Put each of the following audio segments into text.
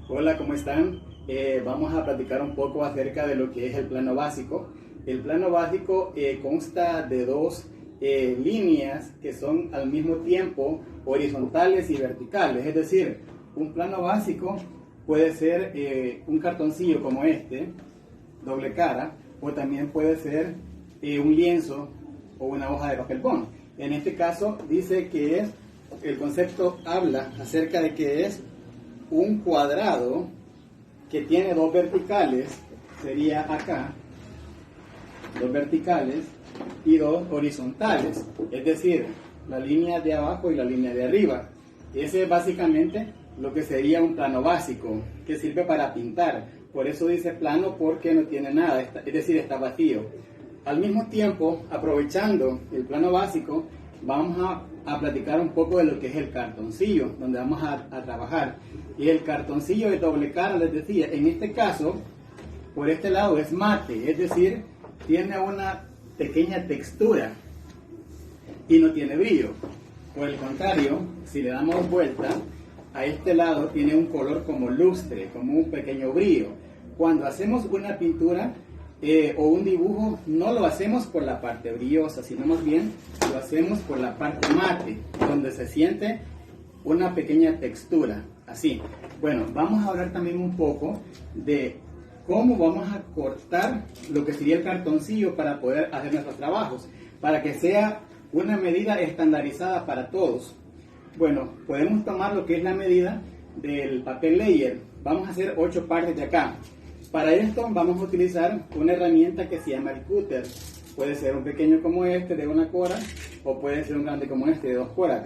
Hola, ¿cómo están? Vamos a platicar un poco acerca de lo que es el plano básico. El plano básico consta de dos líneas que son al mismo tiempo horizontales y verticales. Es decir, un plano básico puede ser un cartoncillo como este, doble cara, o también puede ser un lienzo o una hoja de papel bond. En este caso dice que es, el concepto habla acerca de que es un cuadrado que tiene dos verticales, sería acá, dos verticales y dos horizontales, es decir, la línea de abajo y la línea de arriba. Ese es básicamente lo que sería un plano básico, que sirve para pintar. Por eso dice plano, porque no tiene nada, es decir, está vacío. Al mismo tiempo, aprovechando el plano básico, vamos a platicar un poco de lo que es el cartoncillo, donde vamos a trabajar. Y el cartoncillo de doble cara, les decía, en este caso, por este lado es mate, es decir, tiene una pequeña textura y no tiene brillo. Por el contrario, si le damos vuelta, a este lado tiene un color como lustre, como un pequeño brillo. Cuando hacemos una pintura o un dibujo, no lo hacemos por la parte brillosa, sino más bien lo hacemos por la parte mate, donde se siente una pequeña textura, así. Bueno, vamos a hablar también un poco de cómo vamos a cortar lo que sería el cartoncillo para poder hacer nuestros trabajos, para que sea una medida estandarizada para todos. Bueno, podemos tomar lo que es la medida del papel layer. Vamos a hacer 8 partes de acá. Para esto vamos a utilizar una herramienta que se llama el cúter. Puede ser un pequeño como este de 1 cora o puede ser un grande como este de 2 coras.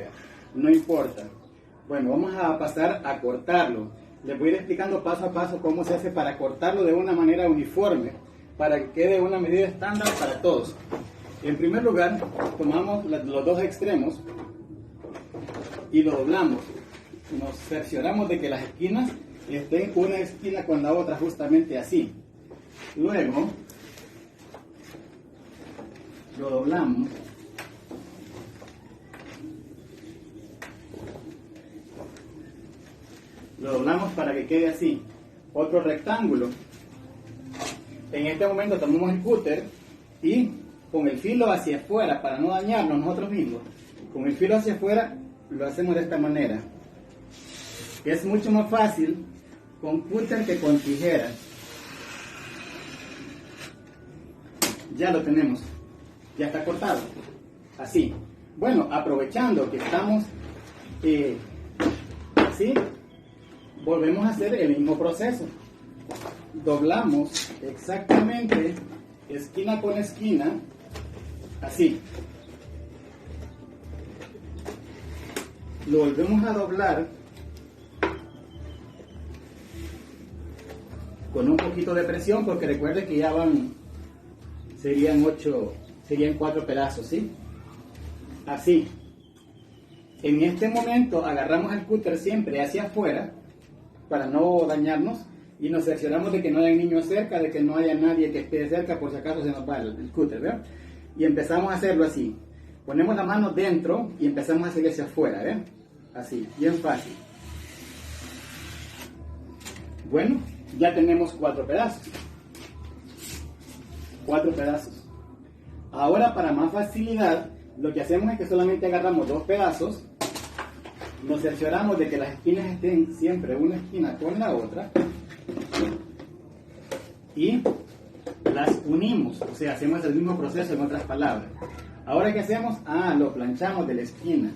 No importa. Bueno, vamos a pasar a cortarlo. Les voy a ir explicando paso a paso cómo se hace para cortarlo de una manera uniforme, para que quede una medida estándar para todos. En primer lugar, tomamos los dos extremos y lo doblamos. Nos cercioramos de que las esquinas estén una esquina con la otra justamente así. Luego lo doblamos para que quede así. Otro rectángulo. En este momento tomamos el cúter y con el filo hacia afuera, para no dañarnos nosotros mismos, con el filo hacia afuera lo hacemos de esta manera. Es mucho más fácil con cúter que con tijera. Ya lo tenemos, ya está cortado, así. Bueno, aprovechando que estamos así, volvemos a hacer el mismo proceso. Doblamos exactamente esquina con esquina, así. Lo volvemos a doblar con un poquito de presión, porque recuerde que ya serían 4 pedazos, ¿sí? Así. En este momento agarramos el cúter siempre hacia afuera para no dañarnos y nos cercioramos de que no haya niños cerca, de que no haya nadie que esté cerca, por si acaso se nos va el cúter, ¿verdad? Y empezamos a hacerlo así. Ponemos la mano dentro y empezamos a hacer hacia afuera, ¿verdad? Así, bien fácil. Bueno, ya tenemos 4 pedazos. 4 pedazos. Ahora, para más facilidad, lo que hacemos es que solamente agarramos 2 pedazos, nos cercioramos de que las esquinas estén siempre una esquina con la otra y las unimos, o sea, hacemos el mismo proceso en otras palabras. Ahora, ¿qué hacemos? Lo planchamos de la esquina,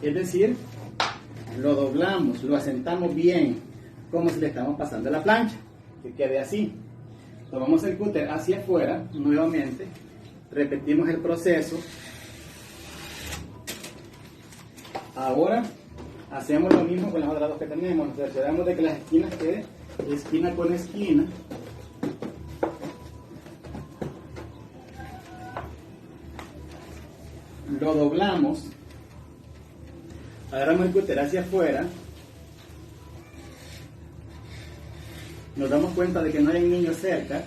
es decir, lo doblamos, lo asentamos bien, como si le estamos pasando la plancha, que quede así. Tomamos el cúter hacia afuera, nuevamente, repetimos el proceso. Ahora hacemos lo mismo con las otras dos que tenemos, nos cercioramos de que las esquinas queden esquina con esquina. Lo doblamos, agarramos el cúter hacia afuera, nos damos cuenta de que no hay un niño cerca,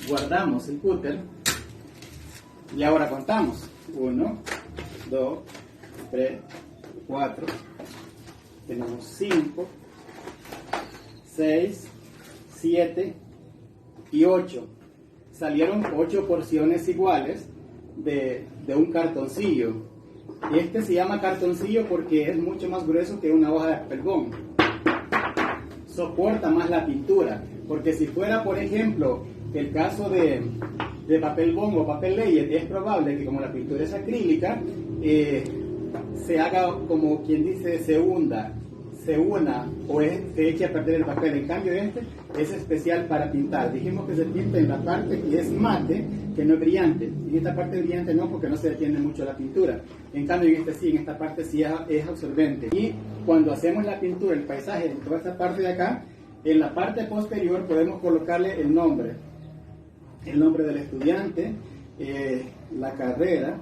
guardamos el cúter y ahora contamos. 1, 2, 3, 4, tenemos 5, 6, 7 y 8. Salieron 8 porciones iguales de un cartoncillo. Este se llama cartoncillo porque es mucho más grueso que una hoja de papel bond. Soporta más la pintura, porque si fuera, por ejemplo, el caso de papel bond o papel Layet, es probable que como la pintura es acrílica, se haga, como quien dice, se una o se eche a perder el papel. En cambio este es especial para pintar. Dijimos que se pinta en la parte que es mate, que no es brillante. En esta parte brillante no, porque no se detiene mucho la pintura. En cambio en este sí, en esta parte sí es absorbente. Y cuando hacemos la pintura, el paisaje, en toda esta parte de acá, en la parte posterior podemos colocarle el nombre del estudiante, la carrera,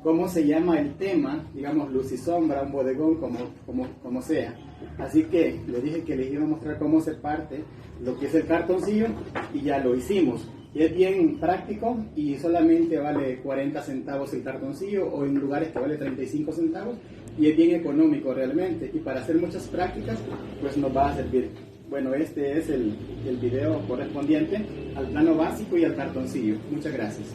cómo se llama el tema, digamos luz y sombra, un bodegón, como sea. Así que les dije que les iba a mostrar cómo se parte lo que es el cartoncillo y ya lo hicimos. Y es bien práctico y solamente vale 40 centavos el cartoncillo, o en lugares que vale 35 centavos, y es bien económico realmente, y para hacer muchas prácticas pues nos va a servir. Bueno, este es el video correspondiente al plano básico y al cartoncillo. Muchas gracias.